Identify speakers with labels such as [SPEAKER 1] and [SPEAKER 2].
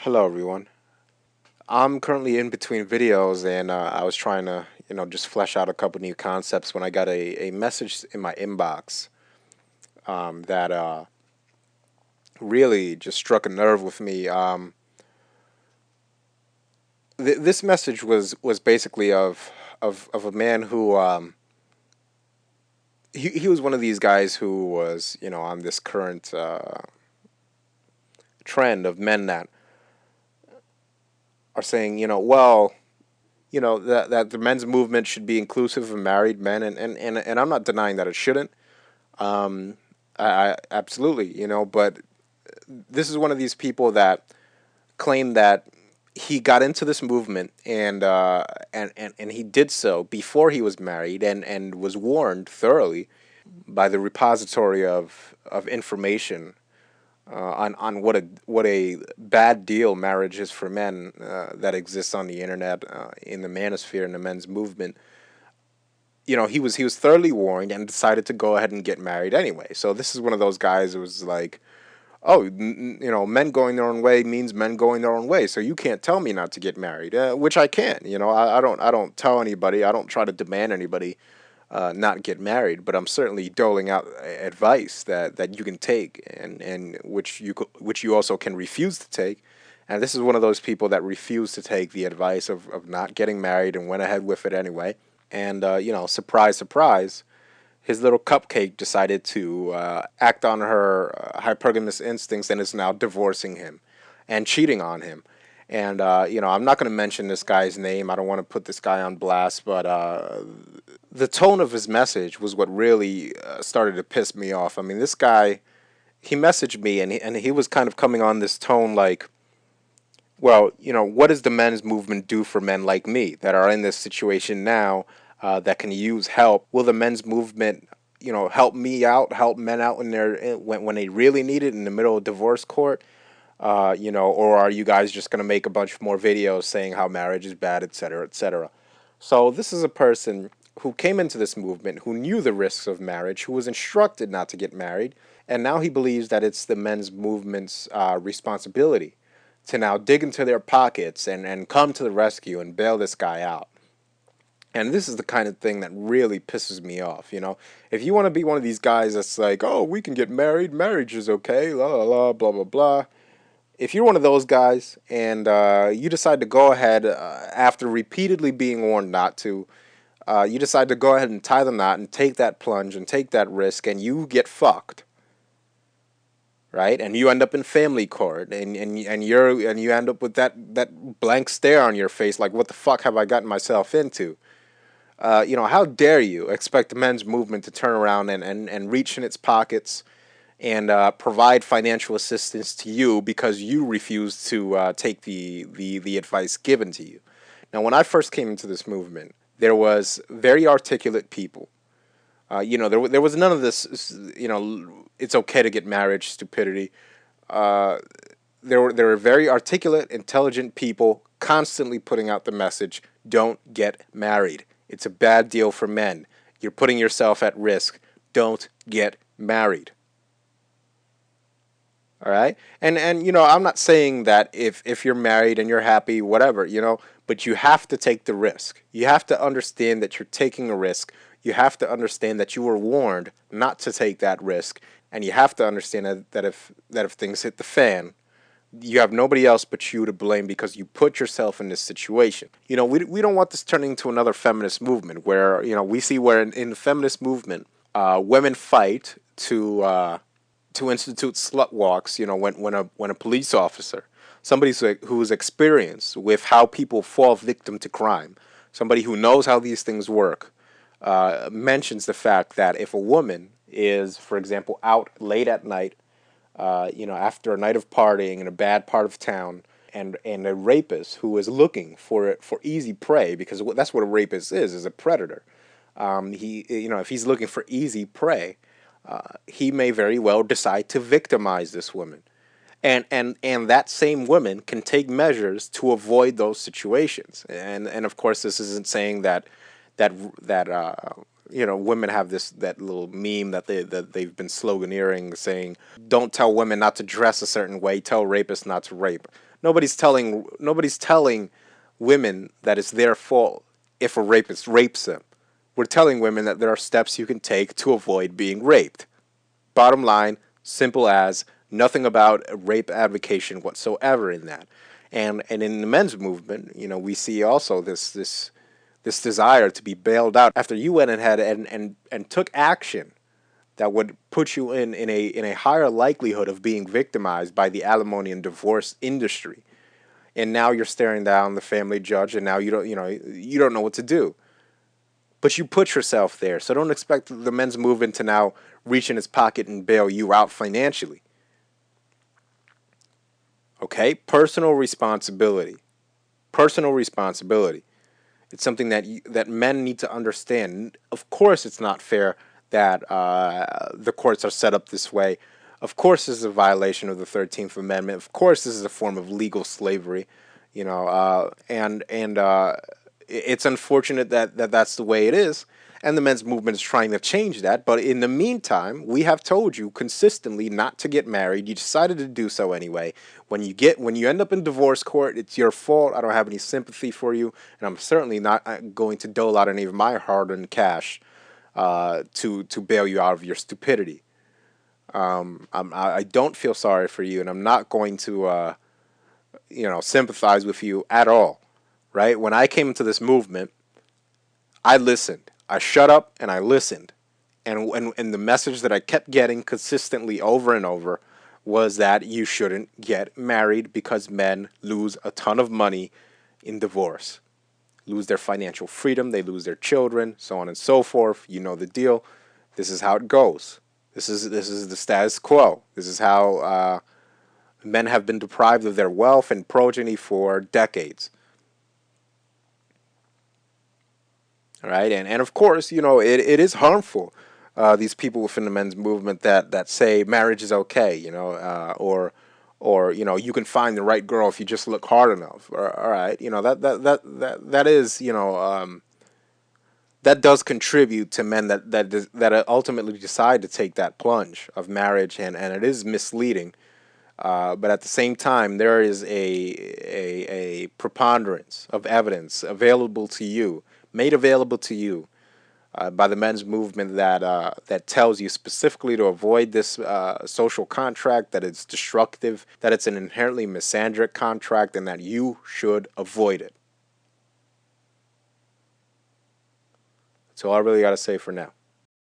[SPEAKER 1] Hello everyone. I'm currently in between videos and I was trying to, just flesh out a couple new concepts when I got a message in my inbox that really just struck a nerve with me. This message was basically of a man who he was one of these guys who was, on this current trend of men that are saying, well, that the men's movement should be inclusive of married men, and I'm not denying that it shouldn't. Um, I absolutely, but this is one of these people that claim that he got into this movement and he did so before he was married and was warned thoroughly by the repository of information on what a bad deal marriage is for men that exists on the internet in the manosphere and the men's movement. He was thoroughly warned and decided to go ahead and get married anyway. So this is one of those guys who was like, oh, men going their own way means men going their own way. So you can't tell me not to get married, which I can. I don't tell anybody. I don't try to demand anybody not get married. But I'm certainly doling out advice that you can take and which you also can refuse to take. And this is one of those people that refused to take the advice of not getting married and went ahead with it anyway. And surprise, surprise, his little cupcake decided to act on her hypergamous instincts and is now divorcing him and cheating on him. And, I'm not going to mention this guy's name. I don't want to put this guy on blast, but the tone of his message was what really started to piss me off. I mean, this guy, he messaged me and he was kind of coming on this tone like, well, what does the men's movement do for men like me that are in this situation now that can use help? Will the men's movement, help me out, help men out when they really need it in the middle of divorce court? Or are you guys just going to make a bunch more videos saying how marriage is bad, et cetera, et cetera? So this is a person who came into this movement, who knew the risks of marriage, who was instructed not to get married, and now he believes that it's the men's movement's responsibility to now dig into their pockets and come to the rescue and bail this guy out. And this is the kind of thing that really pisses me off, If you want to be one of these guys that's like, oh, we can get married, marriage is okay, la la la, blah blah blah. If you're one of those guys and you decide to go ahead after repeatedly being warned not to, you decide to go ahead and tie the knot and take that plunge and take that risk, and you get fucked, right? And you end up in family court, and you end up with that blank stare on your face, like, what the fuck have I gotten myself into? How dare you expect the men's movement to turn around and reach in its pockets and provide financial assistance to you because you refuse to take the advice given to you. Now, when I first came into this movement, there was very articulate people. There was none of this, it's okay to get married stupidity. There were very articulate, intelligent people constantly putting out the message, don't get married. It's a bad deal for men. You're putting yourself at risk. Don't get married. All right? And I'm not saying that if you're married and you're happy, whatever, but you have to take the risk. You have to understand that you're taking a risk. You have to understand that you were warned not to take that risk, and you have to understand that if things hit the fan, you have nobody else but you to blame because you put yourself in this situation. We don't want this turning into another feminist movement where, we see where in the feminist movement, women fight to institute slut walks, when a police officer, somebody who's experienced with how people fall victim to crime, somebody who knows how these things work, mentions the fact that if a woman is, for example, out late at night, after a night of partying in a bad part of town, and a rapist who is looking for easy prey, because that's what a rapist is a predator. If he's looking for easy prey, he may very well decide to victimize this woman, and that same woman can take measures to avoid those situations. And of course, this isn't saying that women have that little meme that they've been sloganeering, saying, "Don't tell women not to dress a certain way. Tell rapists not to rape." Nobody's telling women that it's their fault if a rapist rapes them. We're telling women that there are steps you can take to avoid being raped. Bottom line, simple as, nothing about rape advocation whatsoever in that. And in the men's movement, we see also this desire to be bailed out after you went ahead and took action that would put you in a higher likelihood of being victimized by the alimony and divorce industry. And now you're staring down the family judge, and now you don't know what to do. But you put yourself there, so don't expect the men's movement to now reach in its pocket and bail you out financially. Okay? Personal responsibility. Personal responsibility. It's something that men need to understand. Of course, it's not fair that the courts are set up this way. Of course, this is a violation of the 13th Amendment. Of course, this is a form of legal slavery. And it's unfortunate that that's the way it is. And the men's movement is trying to change that. But in the meantime, we have told you consistently not to get married. You decided to do so anyway. When you end up in divorce court, it's your fault. I don't have any sympathy for you, and I'm certainly not going to dole out any of my hard-earned cash to bail you out of your stupidity. I don't feel sorry for you, and I'm not going to sympathize with you at all. Right? When I came into this movement, I listened. I shut up and I listened. And the message that I kept getting consistently over and over was that you shouldn't get married because men lose a ton of money in divorce. Lose their financial freedom, they lose their children, so on and so forth. You know the deal. This is how it goes. This is the status quo. This is how men have been deprived of their wealth and progeny for decades. All right, and of course, it is harmful. These people within the men's movement that say marriage is okay, or you can find the right girl if you just look hard enough. All right, that is that does contribute to men that ultimately decide to take that plunge of marriage, and it is misleading. But at the same time, there is a preponderance of evidence available to you, made available to you by the men's movement that tells you specifically to avoid this social contract, that it's destructive, that it's an inherently misandric contract, and that you should avoid it. That's all I really got to say for now.